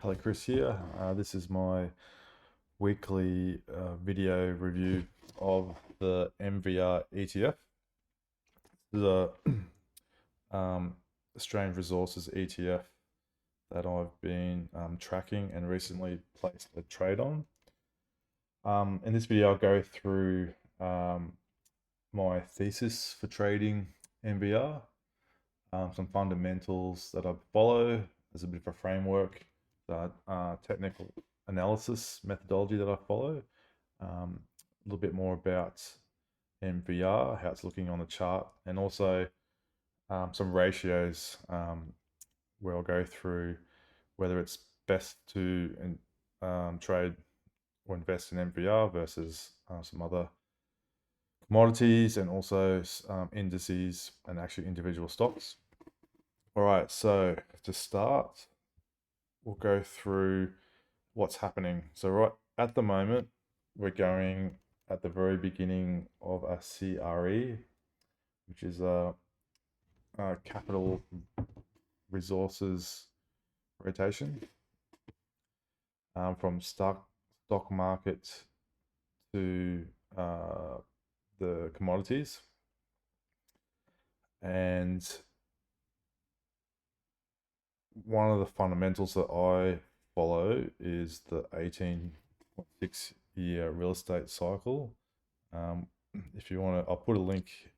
Hello, Chris here. This is my weekly video review of the MVR ETF. This is a Australian Resources ETF that I've been tracking and recently placed a trade on. In this video, I'll go through my thesis for trading MVR, some fundamentals that I follow as a bit of a framework, technical analysis methodology that I follow, a little bit more about MVR, how it's looking on the chart, and also some ratios where I'll go through whether it's best to trade or invest in MVR versus some other commodities and also indices and actually individual stocks. All right, so to start, we'll go through what's happening. So right at the moment, we're going at the very beginning of a CRE, which is a capital resources rotation from stock market to the commodities. And one of the fundamentals that I follow is the 18.6-year real estate cycle. If you want to, I'll put a link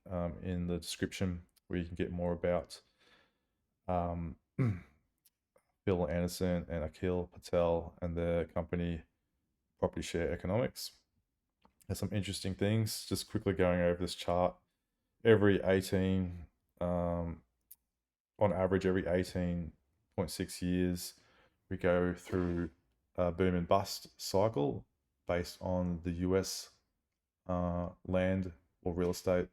in the description where you can get more about Phil Anderson and Akhil Patel and their company Property Share Economics. There's some interesting things. Just quickly going over this chart. Every 18, on average, every 18.6 years, we go through a boom and bust cycle based on the US land or real estate.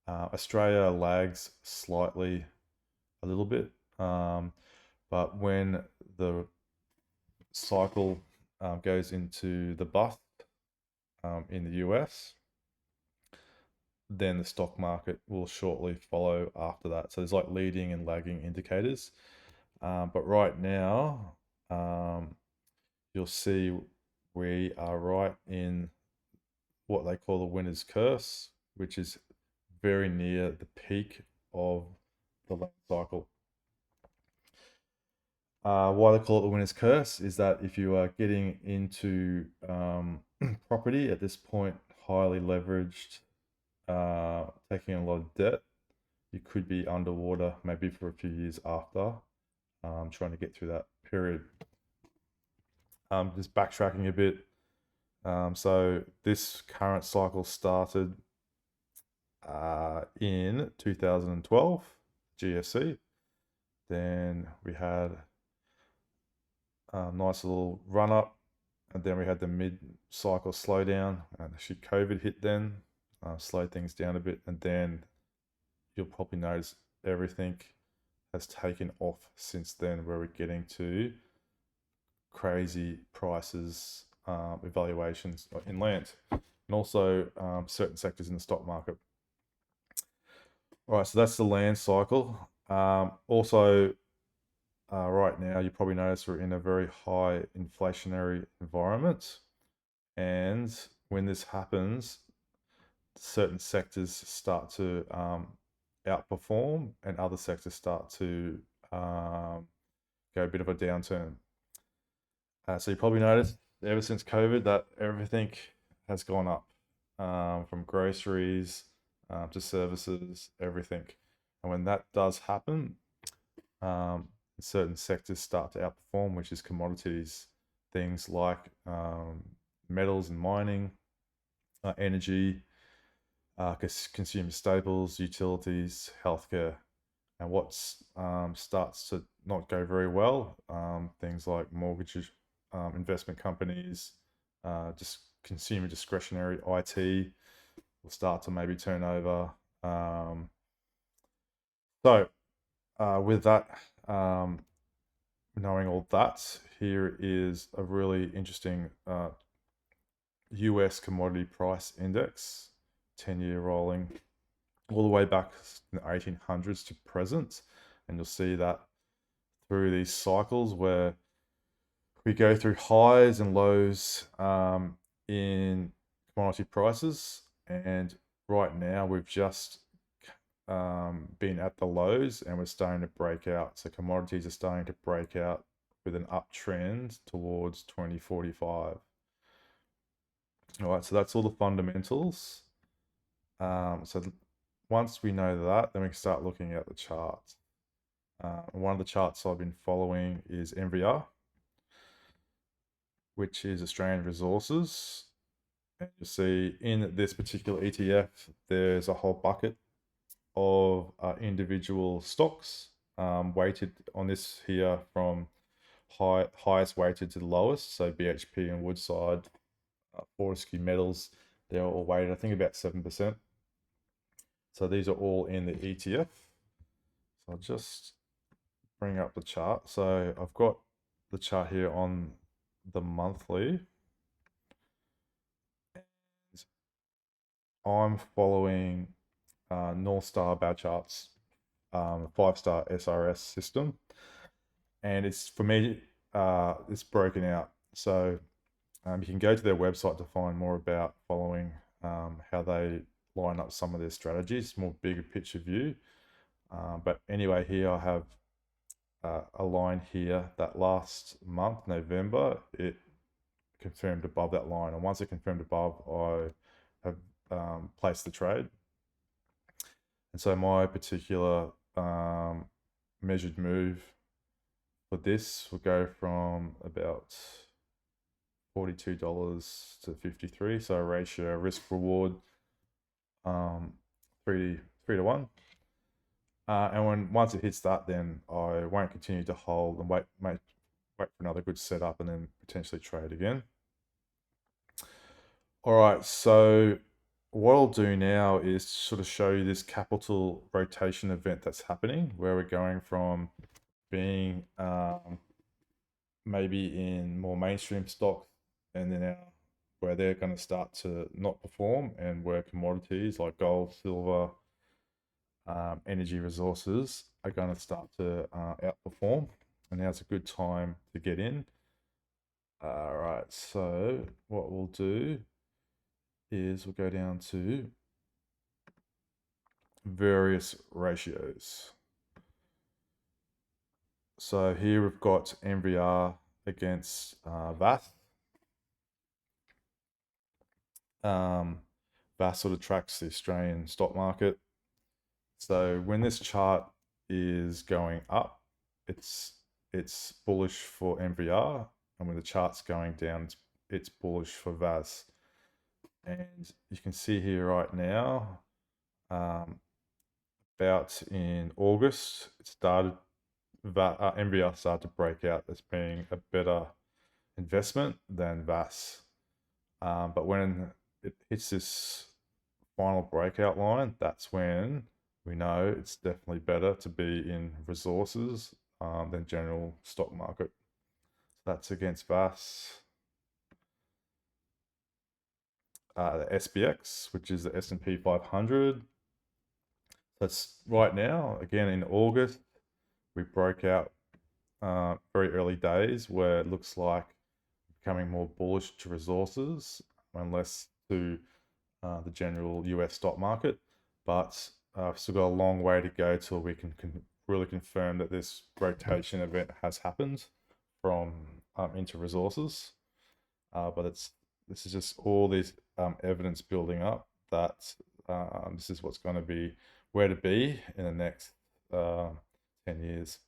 Australia lags slightly a little bit, but when the cycle goes into the bust in the US, then the stock market will shortly follow after that. So there's like leading and lagging indicators. But right now, you'll see we are right in what they call the winner's curse, which is very near the peak of the land cycle. Why they call it the winner's curse is that if you are getting into property at this point, highly leveraged, taking a lot of debt, you could be underwater maybe for a few years after, trying to get through that period. Just backtracking a bit. So this current cycle started in 2012, GFC. Then we had a nice little run up, and then we had the mid-cycle slowdown, and actually COVID hit then, slowed things down a bit, and then you'll probably notice everything has taken off since then, where we're getting to crazy prices, evaluations in land, and also certain sectors in the stock market. All right, so that's the land cycle. Also, right now, you probably notice we're in a very high inflationary environment. And when this happens, certain sectors start to outperform and other sectors start to go a bit of a downturn. So you probably noticed ever since COVID that everything has gone up, from groceries to services, everything. And when that does happen, certain sectors start to outperform, which is commodities, things like metals and mining, energy, consumer staples, utilities, healthcare. And what starts to not go very well, things like mortgages, investment companies, just consumer discretionary IT will start to maybe turn over. With that, knowing all that, here is a really interesting US commodity price index, 10-year rolling, all the way back in the 1800s to present. And you'll see that through these cycles where we go through highs and lows in commodity prices, and right now we've just been at the lows and we're starting to break out. So commodities are starting to break out with an uptrend towards 2045. All right, so that's all the fundamentals. So once we know that, then we can start looking at the charts. One of the charts I've been following is MVR, which is Australian Resources. And you see in this particular ETF, there's a whole bucket of individual stocks weighted on this here from highest weighted to the lowest. So BHP and Woodside, Fortescue Metals, they're all weighted, I think about 7%. So these are all in the ETF. So I'll just bring up the chart. So I've got the chart here on the monthly. I'm following North Star bar charts, 5-star SRS system, and it's, for me, it's broken out. So you can go to their website to find more about following how they line up some of their strategies, more bigger picture view. But anyway, here I have a line here that last month, November, it confirmed above that line. And once it confirmed above, I have placed the trade. And so my particular measured move for this will go from about $42 to 53. So a ratio risk reward 3 to 1. And once it hits that, then I won't continue to hold and wait for another good setup and then potentially trade again. All right, so what I'll do now is sort of show you this capital rotation event that's happening, where we're going from being maybe in more mainstream stocks, and then where they're going to start to not perform, and where commodities like gold, silver, energy resources are going to start to outperform. And now's a good time to get in. All right, so what we'll do is we'll go down to various ratios. So here we've got MVR against VAS. VAS sort of tracks the Australian stock market. So when this chart is going up, it's bullish for MVR, and when the chart's going down, it's bullish for VAS. And you can see here right now, about in August, it started, MVR started to break out as being a better investment than VAS. But when it hits this final breakout line, that's when we know it's definitely better to be in resources than general stock market. So that's against VAS. The SPX, which is the S&P 500. That's right now, again in August, we broke out very early days, where it looks like becoming more bullish to resources and less to the general US stock market. But I've still got a long way to go till we can really confirm that this rotation event has happened from into resources. But this is just all this evidence building up that this is what's going to be where to be in the next 10 years.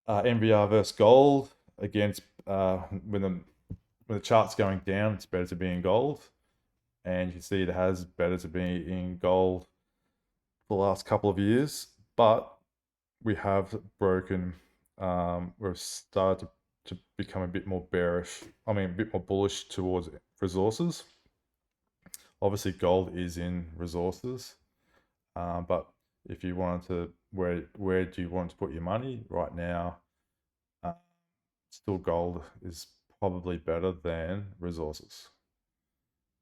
MVR versus gold. Again, when the chart's going down, it's better to be in gold. And you can see it has better to be in gold for the last couple of years. But we have broken, we've started to become a bit more bearish. I mean, a bit more bullish towards resources. Obviously, gold is in resources. But if you wanted to, where do you want to put your money right now? Still, gold is probably better than resources.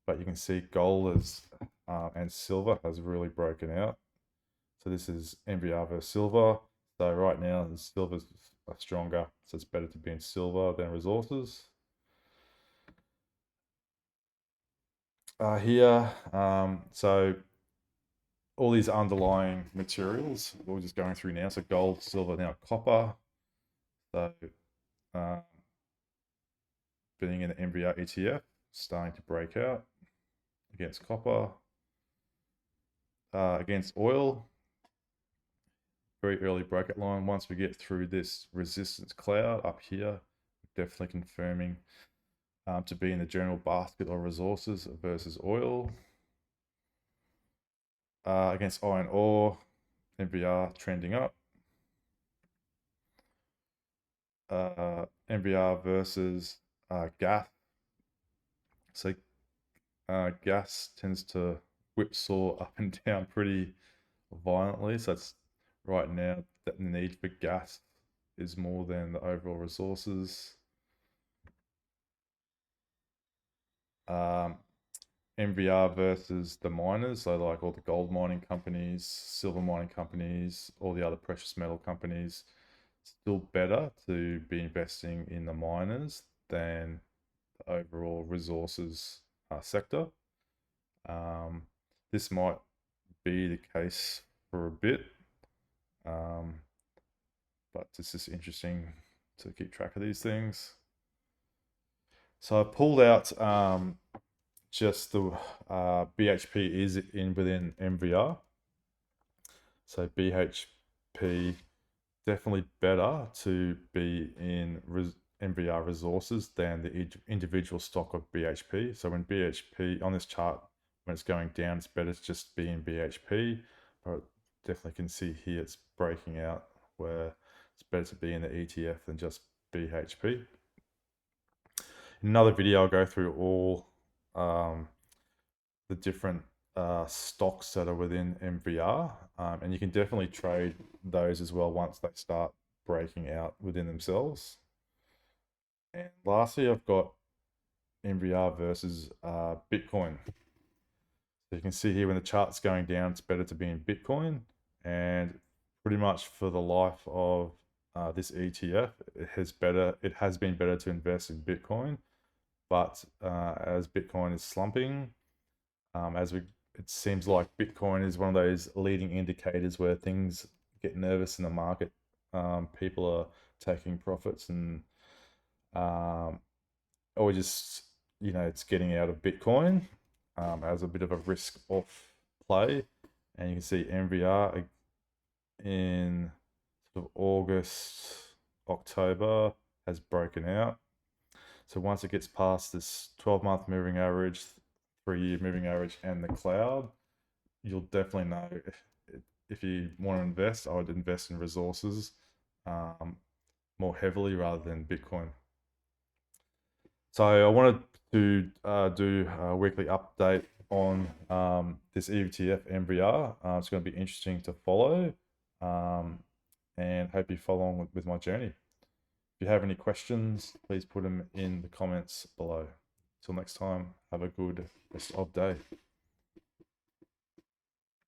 But you can see gold is and silver has really broken out. So this is MVR versus silver. So right now, the silver's are stronger. So it's better to be in silver than resources. Here, so all these underlying materials, we're just going through now. So gold, silver, now copper. So being in the MVR ETF, starting to break out against copper. Against oil, very early breakout line. Once we get through this resistance cloud up here, definitely confirming to be in the general basket of resources versus oil. Against iron ore, MVR trending up. MVR versus gas. So gas tends to whipsaw up and down pretty violently. So it's right now that the need for gas is more than the overall resources. MVR versus the miners, so like all the gold mining companies, silver mining companies, all the other precious metal companies, still better to be investing in the miners than the overall resources sector. This might be the case for a bit, but it's just interesting to keep track of these things. So I pulled out just the BHP is within MVR. So BHP definitely better to be in MVR resources than the individual stock of BHP. So when BHP on this chart, when it's going down, it's better to just be in BHP. But definitely can see here it's breaking out where it's better to be in the ETF than just BHP. In another video, I'll go through all the different stocks that are within MVR, and you can definitely trade those as well once they start breaking out within themselves. And lastly, I've got MVR versus Bitcoin. So you can see here when the chart's going down, it's better to be in Bitcoin, and pretty much for the life of this ETF, it has been better to invest in Bitcoin. But as Bitcoin is slumping, it seems like Bitcoin is one of those leading indicators where things get nervous in the market. People are taking profits and or just, it's getting out of Bitcoin as a bit of a risk off play. And you can see MVR in sort of August, October has broken out. So once it gets past this 12-month moving average, 3-year moving average, and the cloud, you'll definitely know if you want to invest. I would invest in resources more heavily rather than Bitcoin. So I wanted to do a weekly update on this ETF MVR. It's going to be interesting to follow, and hope you follow on with my journey. If you have any questions, please put them in the comments below. Till next time, have a good rest of day.